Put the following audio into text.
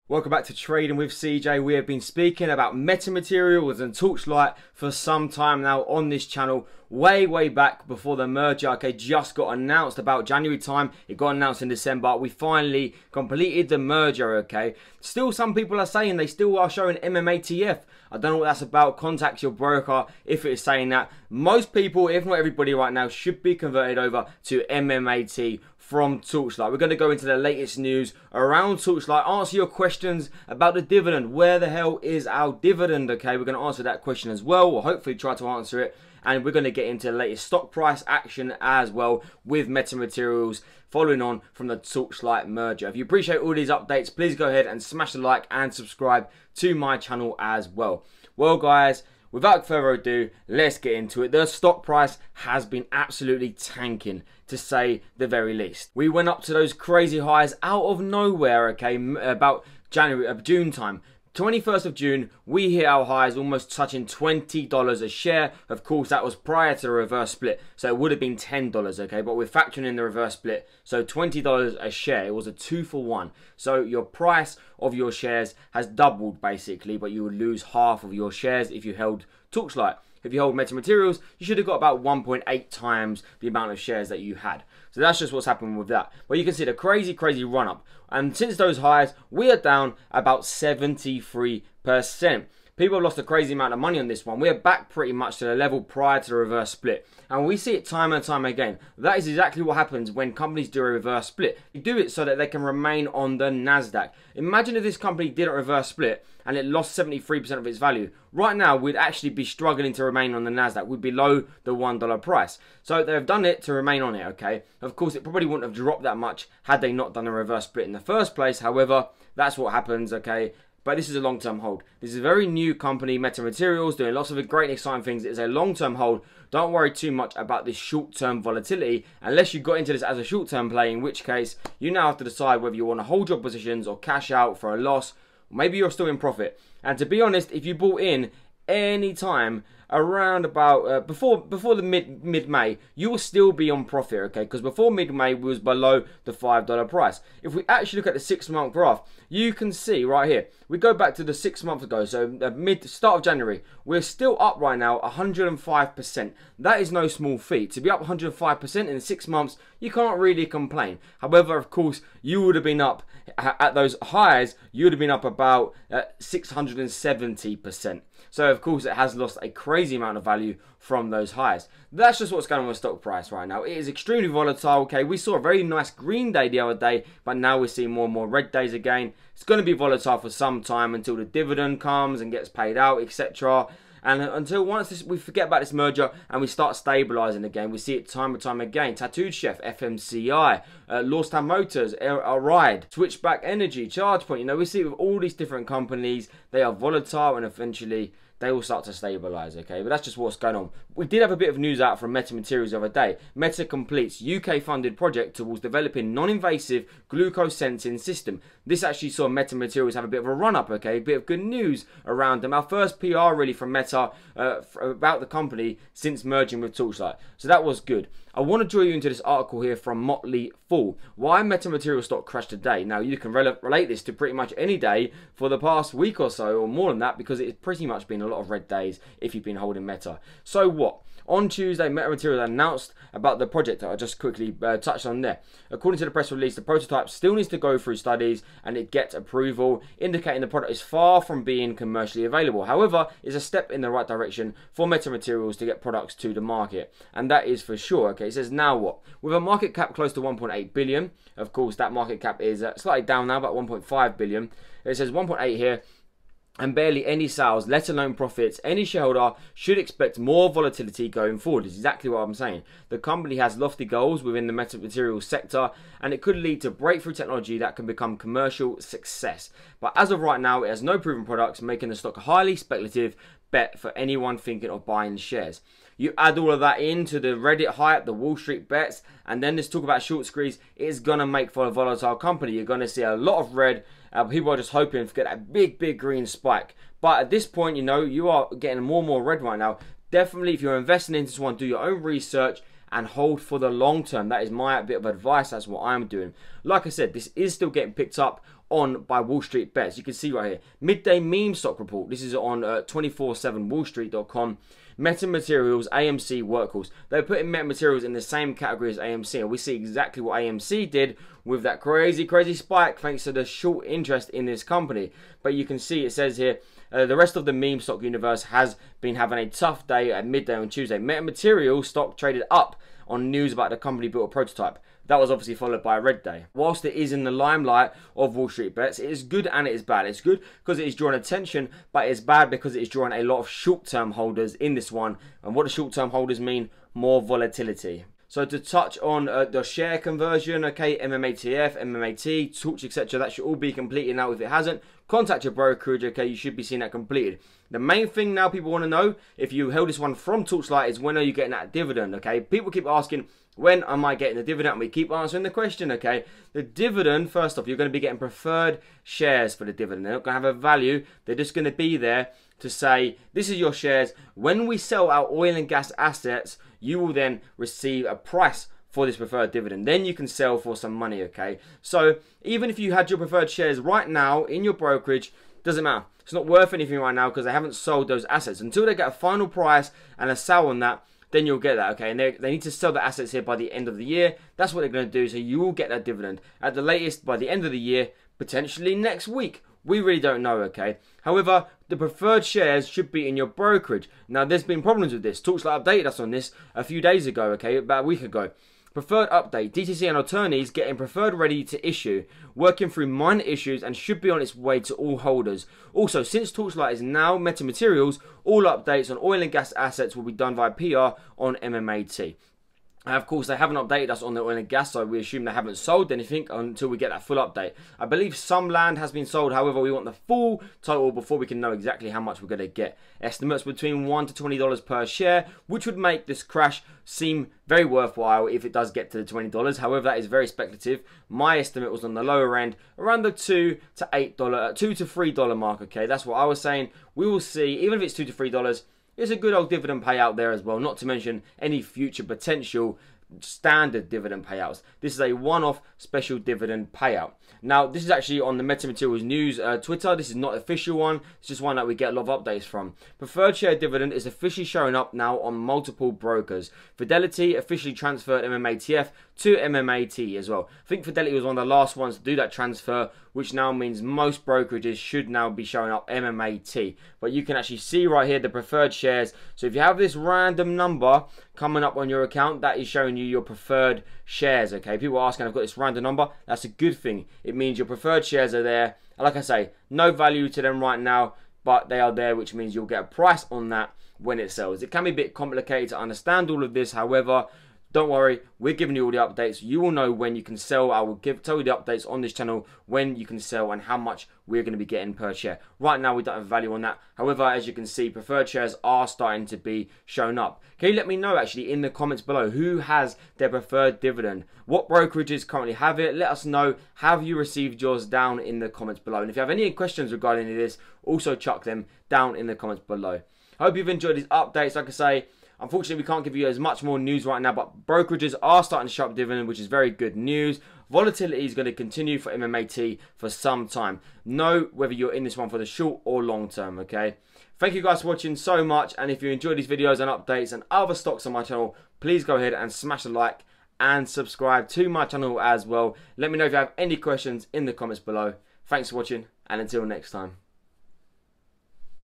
Welcome back to Trading with CJ. We have been speaking about metamaterials and Torchlight for some time now on this channel, way back before the merger. Okay, just got announced about January time. It got announced in December. We finally completed the merger. Okay, still some people are saying they still are showing Mmatf. I don't know what that's about. Contact your broker if it is saying that. Most people, if not everybody right now, should be converted over to Mmat from Torchlight. We're going to go into the latest news around Torchlight, answer your questions about the dividend. Where the hell is our dividend? Okay, we're going to answer that question as well, or hopefully try to answer it. And we're going to get into the latest stock price action as well with metamaterials following on from the Torchlight merger. If you appreciate all these updates, please go ahead and smash the like and subscribe to my channel as well. Well guys, without further ado, let's get into it. The stock price has been absolutely tanking, to say the very least. We went up to those crazy highs out of nowhere, okay, about June time. 21st of June, we hit our highs almost touching $20 a share. Of course, that was prior to the reverse split, so it would have been $10, okay? But we're factoring in the reverse split, so $20 a share. It was a 2-for-1. So your price of your shares has doubled, basically, but you would lose half of your shares if you held Torchlight. If you hold metamaterials, you should have got about 1.8 times the amount of shares that you had. So that's just what's happened with that. But you can see the crazy run up. And since those highs, we are down about 73%. People have lost a crazy amount of money on this one. We are back pretty much to the level prior to the reverse split. And we see it time and time again. That is exactly what happens when companies do a reverse split. They do it so that they can remain on the NASDAQ. Imagine if this company did a reverse split and it lost 73% of its value. Right now, we'd actually be struggling to remain on the NASDAQ. We'd be below the $1 price. So they've done it to remain on it, okay? Of course, it probably wouldn't have dropped that much had they not done a reverse split in the first place. However, that's what happens, okay? But this is a long-term hold. This is a very new company, metamaterials, doing lots of great exciting things. It is a long-term hold. Don't worry too much about this short-term volatility unless you got into this as a short-term play, in which case you now have to decide whether you want to hold your positions or cash out for a loss. Maybe you're still in profit. And to be honest, if you bought in any time around about before the mid-May, you will still be on profit, okay? Because before mid-May, we was below the $5 price. If we actually look at the 6-month graph, you can see right here, we go back to the 6 months ago, so start of January, we're still up right now 105%. That is no small feat. To be up 105% in 6 months, you can't really complain. However, of course, you would have been up at those highs, you would have been up about 670%. So of course it has lost a crazy amount of value from those highs. That's just what's going on with stock price right now. It is extremely volatile, okay? We saw a very nice green day the other day, but now we're seeing more and more red days again. It's going to be volatile for some time until the dividend comes and gets paid out, etc. And until once we forget about this merger and we start stabilizing again, we see it time and time again. Tattooed Chef, FMCI, Lordstown Motors, Ride, Switchback Energy, ChargePoint. You know, we see it with all these different companies. They are volatile and eventually they will start to stabilize, okay? But that's just what's going on. We did have a bit of news out from metamaterials the other day. Meta completes UK-funded project towards developing non-invasive glucose sensing system. This actually saw metamaterials have a bit of a run-up, okay? A bit of good news around them. Our first PR really from Meta about the company since merging with Torchlight. So that was good. I want to draw you into this article here from Motley Fool. Why metamaterial stock crashed today? Now, you can relate this to pretty much any day for the past week or so, or more than that, because it's pretty much been a lot of red days if you've been holding Meta. So what? On Tuesday, metamaterial announced about the project that I just quickly touched on there. According to the press release, the prototype still needs to go through studies and it gets approval, indicating the product is far from being commercially available. However, it's a step in the right direction for metamaterials to get products to the market, and that is for sure. Okay, it says now what? With a market cap close to 1.8 billion, of course that market cap is slightly down now, about 1.5 billion. It says 1.8 here. And barely any sales, let alone profits, any shareholder should expect more volatility going forward. Is exactly what I'm saying. The company has lofty goals within the metamaterials sector, and it could lead to breakthrough technology that can become commercial success. But as of right now, it has no proven products, making the stock a highly speculative bet for anyone thinking of buying shares. You add all of that into the Reddit hype, the Wall Street bets, and then this talk about short squeeze, it's going to make for a volatile company. You're going to see a lot of red. People are just hoping to get that big green spike. But at this point, you know, you are getting more and more red right now. Definitely, if you're investing into this one, do your own research and hold for the long term. That is my bit of advice. That's what I'm doing. Like I said, this is still getting picked up on by Wall Street Bets. You can see right here, midday meme stock report. This is on 247wallstreet.com. Metamaterials, AMC, workhorse. They're putting metamaterials in the same category as AMC, and we see exactly what AMC did with that crazy spike thanks to the short interest in this company. But you can see it says here, the rest of the meme stock universe has been having a tough day at midday on Tuesday. Metamaterial stock traded up on news about the company built a prototype. That was obviously followed by a red day. Whilst it is in the limelight of Wall Street Bets, it is good and it is bad. It's good because it is drawing attention, but it's bad because it is drawing a lot of short-term holders in this one. And what do short-term holders mean? More volatility. So to touch on the share conversion, okay, Mmatf, Mmat, Torch, etc., that should all be completed now. If it hasn't, contact your brokerage, okay, you should be seeing that completed. The main thing now people want to know, if you held this one from Torchlight, is when are you getting that dividend, okay? People keep asking, when am I getting the dividend? And we keep answering the question, okay? The dividend, first off, you're going to be getting preferred shares for the dividend. They're not going to have a value. They're just going to be there to say, this is your shares. When we sell our oil and gas assets, you will then receive a price for this preferred dividend. Then you can sell for some money, okay? So even if you had your preferred shares right now in your brokerage, doesn't matter. It's not worth anything right now because they haven't sold those assets. Until they get a final price and a sell on that, then you'll get that, okay? And they need to sell the assets here by the end of the year. That's what they're going to do, so you will get that dividend at the latest by the end of the year, potentially next week. We really don't know, okay? However, the preferred shares should be in your brokerage. Now, there's been problems with this. Torchlight updated us on this a few days ago, okay? About a week ago. Preferred update. DTC and attorneys getting preferred ready to issue, working through minor issues and should be on its way to all holders. Also, since Torchlight is now metamaterials, all updates on oil and gas assets will be done via PR on Mmat. Of course, they haven't updated us on the oil and gas, so we assume they haven't sold anything until we get that full update. I believe some land has been sold, however, we want the full total before we can know exactly how much we're going to get. Estimates between $1 to $20 per share, which would make this crash seem very worthwhile if it does get to the $20. However, that is very speculative. My estimate was on the lower end, around the $2 to $3 mark, okay? That's what I was saying. We will see, even if it's $2 to $3, it's a good old dividend payout there as well, not to mention any future potential standard dividend payouts. This is a one-off special dividend payout. Now, this is actually on the Metamaterials News Twitter. This is not an official one. It's just one that we get a lot of updates from. Preferred share dividend is officially showing up now on multiple brokers. Fidelity officially transferred Mmatf to Mmat as well. I think Fidelity was one of the last ones to do that transfer, which now means most brokerages should now be showing up Mmat. But you can actually see right here the preferred shares. So if you have this random number coming up on your account, that is showing you your preferred shares, okay? People are asking, I've got this random number. That's a good thing. It means your preferred shares are there. And like I say, no value to them right now, but they are there, which means you'll get a price on that when it sells. It can be a bit complicated to understand all of this, however, don't worry, we're giving you all the updates. You will know when you can sell. I will tell you the updates on this channel when you can sell and how much we're going to be getting per share. Right now, we don't have value on that. However, as you can see, preferred shares are starting to be shown up. Can you let me know, actually, in the comments below, who has their preferred dividend? What brokerages currently have it? Let us know. Have you received yours down in the comments below? And if you have any questions regarding any of this, also chuck them down in the comments below. I hope you've enjoyed these updates. Like I say, unfortunately, we can't give you as much more news right now, but brokerages are starting to show up dividend, which is very good news. Volatility is going to continue for Mmat for some time. Know whether you're in this one for the short or long term, okay? Thank you guys for watching so much, and if you enjoy these videos and updates and other stocks on my channel, please go ahead and smash a like and subscribe to my channel as well. Let me know if you have any questions in the comments below. Thanks for watching, and until next time.